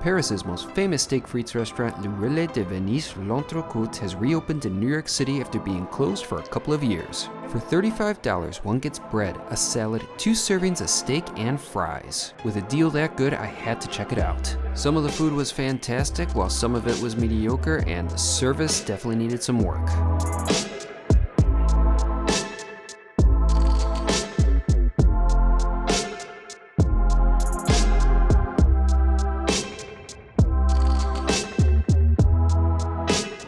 Paris's most famous steak frites restaurant, Le Relais de Venise L'Entrecôte, has reopened in New York City after being closed for a couple of years. For $35, one gets bread, a salad, 2 servings of steak, and fries. With a deal that good, I had to check it out. Some of the food was fantastic, while some of it was mediocre, and the service definitely needed some work.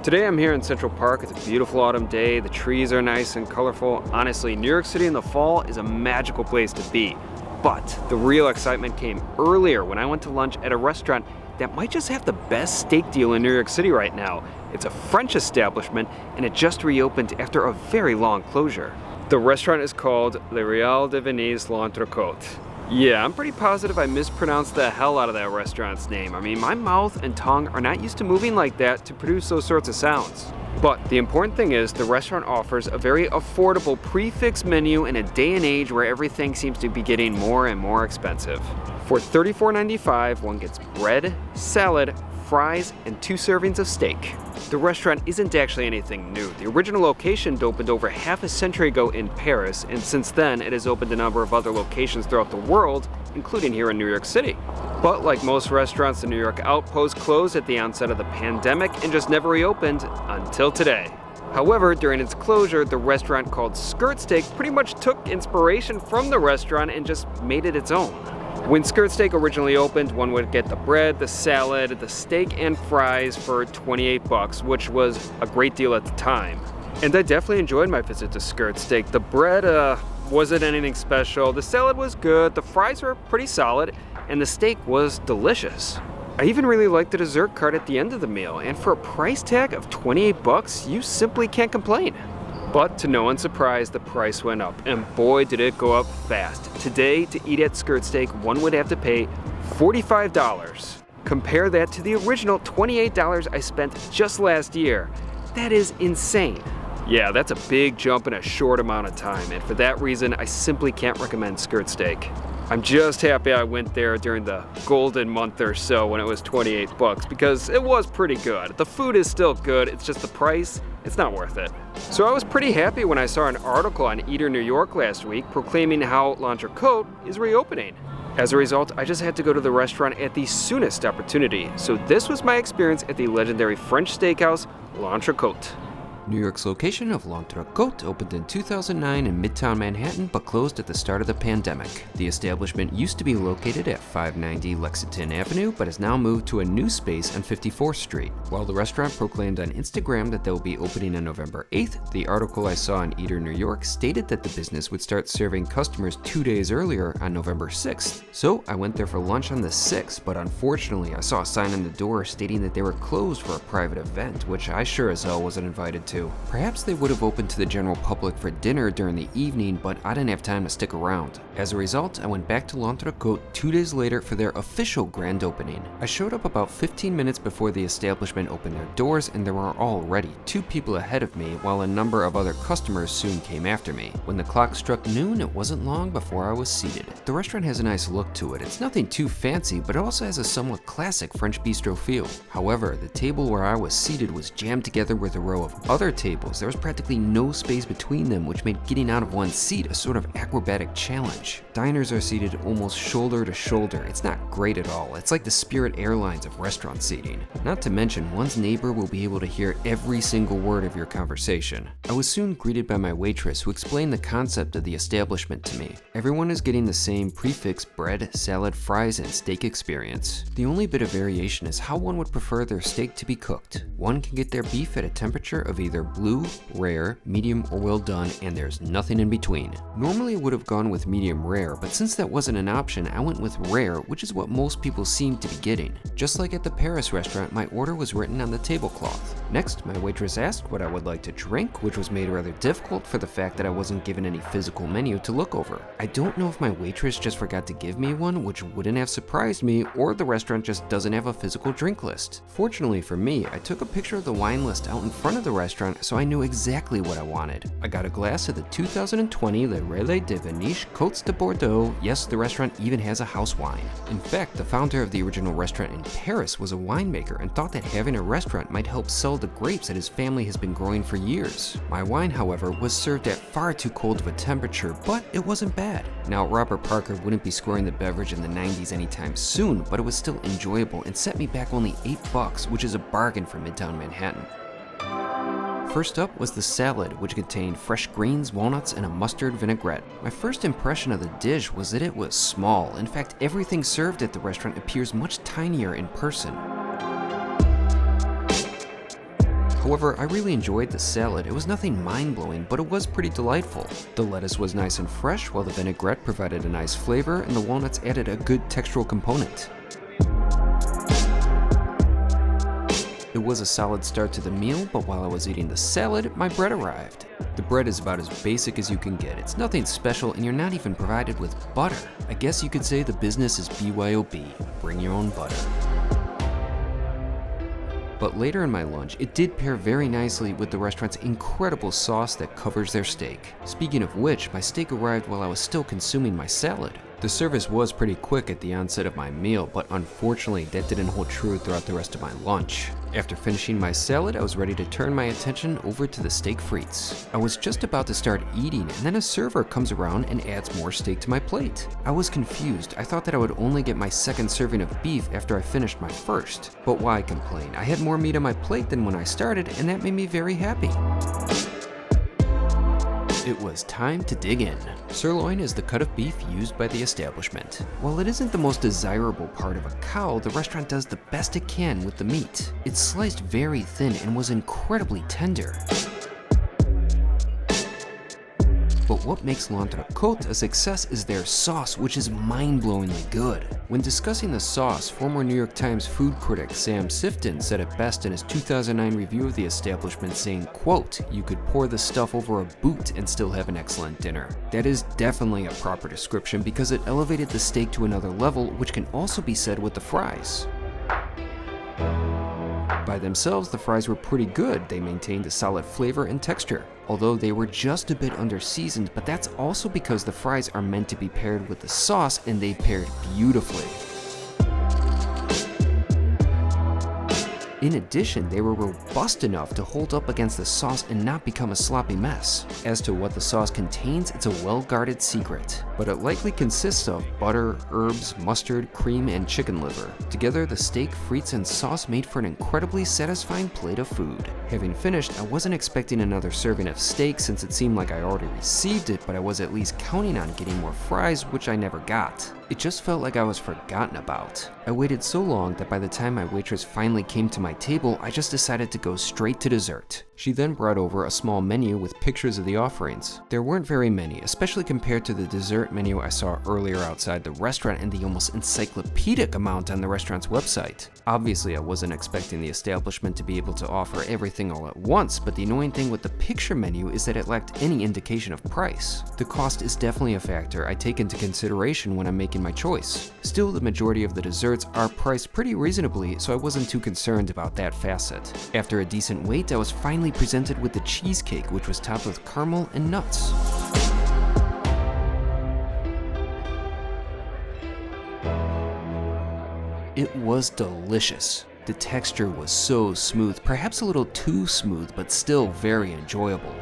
Today I'm here in Central Park. It's a beautiful autumn day. The trees are nice and colorful. Honestly, New York City in the fall is a magical place to be. But the real excitement came earlier when I went to lunch at a restaurant that might just have the best steak deal in New York City right now. It's a French establishment and it just reopened after a very long closure. The restaurant is called Relais de Venise L'Entrecôte. Yeah, I'm pretty positive I mispronounced the hell out of that restaurant's name. I mean, my mouth and tongue are not used to moving like that to produce those sorts of sounds. But the important thing is the restaurant offers a very affordable prix menu in a day and age where everything seems to be getting more and more expensive. For $34.95, one gets bread, salad, fries, and 2 servings of steak. The restaurant isn't actually anything new. The original location opened over half a century ago in Paris, and since then it has opened a number of other locations throughout the world, including here in New York City. But like most restaurants, the New York outpost closed at the onset of the pandemic and just never reopened until today. However, during its closure, the restaurant called Skirt Steak pretty much took inspiration from the restaurant and just made it its own. When Skirt Steak originally opened, one would get the bread, the salad, the steak, and fries for $28, which was a great deal at the time. And I definitely enjoyed my visit to Skirt Steak. The bread wasn't anything special, the salad was good, the fries were pretty solid, and the steak was delicious. I even really liked the dessert cart at the end of the meal, and for a price tag of $28, you simply can't complain. But to no one's surprise, the price went up, and boy did it go up fast. Today, to eat at Skirt Steak, one would have to pay $45. Compare that to the original $28 I spent just last year. That is insane. Yeah, that's a big jump in a short amount of time, and for that reason, I simply can't recommend Skirt Steak. I'm just happy I went there during the golden month or so when it was $28 because it was pretty good. The food is still good, it's just the price, it's not worth it. So I was pretty happy when I saw an article on Eater New York last week proclaiming how L'Entrecôte is reopening. As a result, I just had to go to the restaurant at the soonest opportunity. So this was my experience at the legendary French steakhouse, L'Entrecôte. New York's location of L'Entrecôte opened in 2009 in Midtown Manhattan but closed at the start of the pandemic. The establishment used to be located at 590 Lexington Avenue but has now moved to a new space on 54th Street. While the restaurant proclaimed on Instagram that they'll be opening on November 8th, the article I saw on Eater New York stated that the business would start serving customers 2 days earlier on November 6th. So I went there for lunch on the 6th, but unfortunately I saw a sign on the door stating that they were closed for a private event, which I sure as hell wasn't invited to. Perhaps they would have opened to the general public for dinner during the evening, but I didn't have time to stick around. As a result, I went back to L'Entrecôte 2 days later for their official grand opening. I showed up about 15 minutes before the establishment opened their doors, and there were already 2 people ahead of me, while a number of other customers soon came after me. When the clock struck noon, it wasn't long before I was seated. The restaurant has a nice look to it. It's nothing too fancy, but it also has a somewhat classic French bistro feel. However, the table where I was seated was jammed together with a row of other tables. There was practically no space between them, which made getting out of one's seat a sort of acrobatic challenge. Diners are seated almost shoulder to shoulder. It's not great at all. It's like the Spirit Airlines of restaurant seating. Not to mention, one's neighbor will be able to hear every single word of your conversation. I was soon greeted by my waitress, who explained the concept of the establishment to me. Everyone is getting the same prix bread, salad, fries, and steak experience. The only bit of variation is how one would prefer their steak to be cooked. One can get their beef at a temperature of either blue, rare, medium, or well done, and there's nothing in between. Normally I would have gone with medium rare, but since that wasn't an option, I went with rare, which is what most people seem to be getting. Just like at the Paris restaurant, my order was written on the tablecloth. Next, my waitress asked what I would like to drink, which was made rather difficult for the fact that I wasn't given any physical menu to look over. I don't know if my waitress just forgot to give me one, which wouldn't have surprised me, or the restaurant just doesn't have a physical drink list. Fortunately for me, I took a picture of the wine list out in front of the restaurant restaurant, so I knew exactly what I wanted. I got a glass of the 2020 Le Relais de Venise L'Entrecôte de Bordeaux. Yes, the restaurant even has a house wine. In fact, the founder of the original restaurant in Paris was a winemaker and thought that having a restaurant might help sell the grapes that his family has been growing for years. My wine, however, was served at far too cold of a temperature, but it wasn't bad. Now, Robert Parker wouldn't be scoring the beverage in the 90s anytime soon, but it was still enjoyable and set me back only $8, which is a bargain for Midtown Manhattan. First up was the salad, which contained fresh greens, walnuts, and a mustard vinaigrette. My first impression of the dish was that it was small. In fact, everything served at the restaurant appears much tinier in person. However, I really enjoyed the salad. It was nothing mind-blowing, but it was pretty delightful. The lettuce was nice and fresh, while the vinaigrette provided a nice flavor, and the walnuts added a good textural component. It was a solid start to the meal, but while I was eating the salad, my bread arrived. The bread is about as basic as you can get. It's nothing special, and you're not even provided with butter. I guess you could say the business is BYOB, bring your own butter. But later in my lunch, it did pair very nicely with the restaurant's incredible sauce that covers their steak. Speaking of which, my steak arrived while I was still consuming my salad. The service was pretty quick at the onset of my meal, but unfortunately that didn't hold true throughout the rest of my lunch. After finishing my salad, I was ready to turn my attention over to the steak frites. I was just about to start eating, and then a server comes around and adds more steak to my plate. I was confused. I thought that I would only get my second serving of beef after I finished my first. But why complain? I had more meat on my plate than when I started, and that made me very happy. It was time to dig in. Sirloin is the cut of beef used by the establishment. While it isn't the most desirable part of a cow, the restaurant does the best it can with the meat. It's sliced very thin and was incredibly tender. But what makes L'Entrecôte a success is their sauce, which is mind-blowingly good. When discussing the sauce, former New York Times food critic Sam Sifton said it best in his 2009 review of the establishment, saying, quote, "You could pour the stuff over a boot and still have an excellent dinner." That is definitely a proper description because it elevated the steak to another level, which can also be said with the fries. By themselves, the fries were pretty good. They maintained a solid flavor and texture, although they were just a bit under-seasoned, but that's also because the fries are meant to be paired with the sauce, and they paired beautifully. In addition, they were robust enough to hold up against the sauce and not become a sloppy mess. As to what the sauce contains, it's a well-guarded secret, but it likely consists of butter, herbs, mustard, cream, and chicken liver. Together, the steak, frites, and sauce made for an incredibly satisfying plate of food. Having finished, I wasn't expecting another serving of steak since it seemed like I already received it, but I was at least counting on getting more fries, which I never got. It just felt like I was forgotten about. I waited so long that by the time my waitress finally came to my table, I just decided to go straight to dessert. She then brought over a small menu with pictures of the offerings. There weren't very many, especially compared to the dessert menu I saw earlier outside the restaurant and the almost encyclopedic amount on the restaurant's website. Obviously, I wasn't expecting the establishment to be able to offer everything all at once, but the annoying thing with the picture menu is that it lacked any indication of price. The cost is definitely a factor I take into consideration when I'm making my choice. Still, the majority of the desserts are priced pretty reasonably, so I wasn't too concerned about that facet. After a decent wait, I was finally presented with the cheesecake, which was topped with caramel and nuts. It was delicious. The texture was so smooth, perhaps a little too smooth, but still very enjoyable.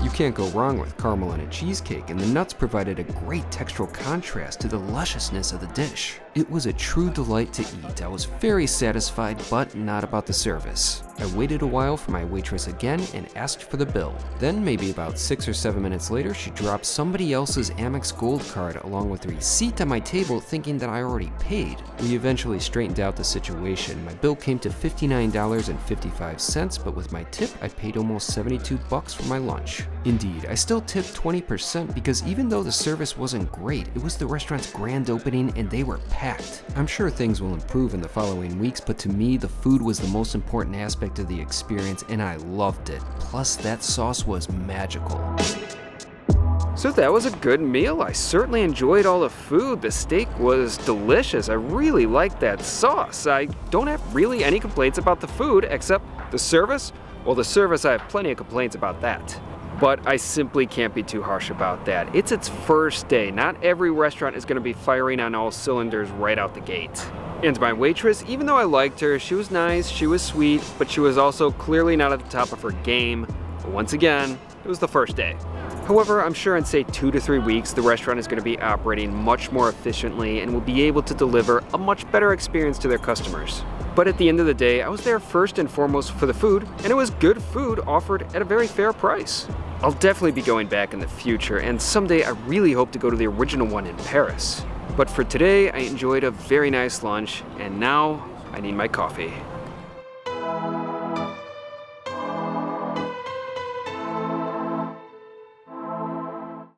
You can't go wrong with caramel on a cheesecake, and the nuts provided a great textural contrast to the lusciousness of the dish. It was a true delight to eat. I was very satisfied, but not about the service. I waited a while for my waitress again and asked for the bill. Then, maybe about 6 or 7 minutes later, she dropped somebody else's Amex Gold card along with the receipt on my table, thinking that I already paid. We eventually straightened out the situation. My bill came to $59.55, but with my tip, I paid almost $72 for my lunch. Indeed, I still tipped 20% because even though the service wasn't great, it was the restaurant's grand opening and they were packed. I'm sure things will improve in the following weeks, but to me, the food was the most important aspect of the experience and I loved it. Plus, that sauce was magical. So that was a good meal. I certainly enjoyed all the food. The steak was delicious. I really liked that sauce. I don't have really any complaints about the food except the service. Well, the service, I have plenty of complaints about that. But I simply can't be too harsh about that. It's its first day. Not every restaurant is going to be firing on all cylinders right out the gate. And my waitress, even though I liked her, she was nice, she was sweet, but she was also clearly not at the top of her game. But once again, it was the first day. However, I'm sure in say 2 to 3 weeks, the restaurant is going to be operating much more efficiently and will be able to deliver a much better experience to their customers. But at the end of the day, I was there first and foremost for the food, and it was good food offered at a very fair price. I'll definitely be going back in the future, and someday I really hope to go to the original one in Paris. But for today, I enjoyed a very nice lunch, and now I need my coffee.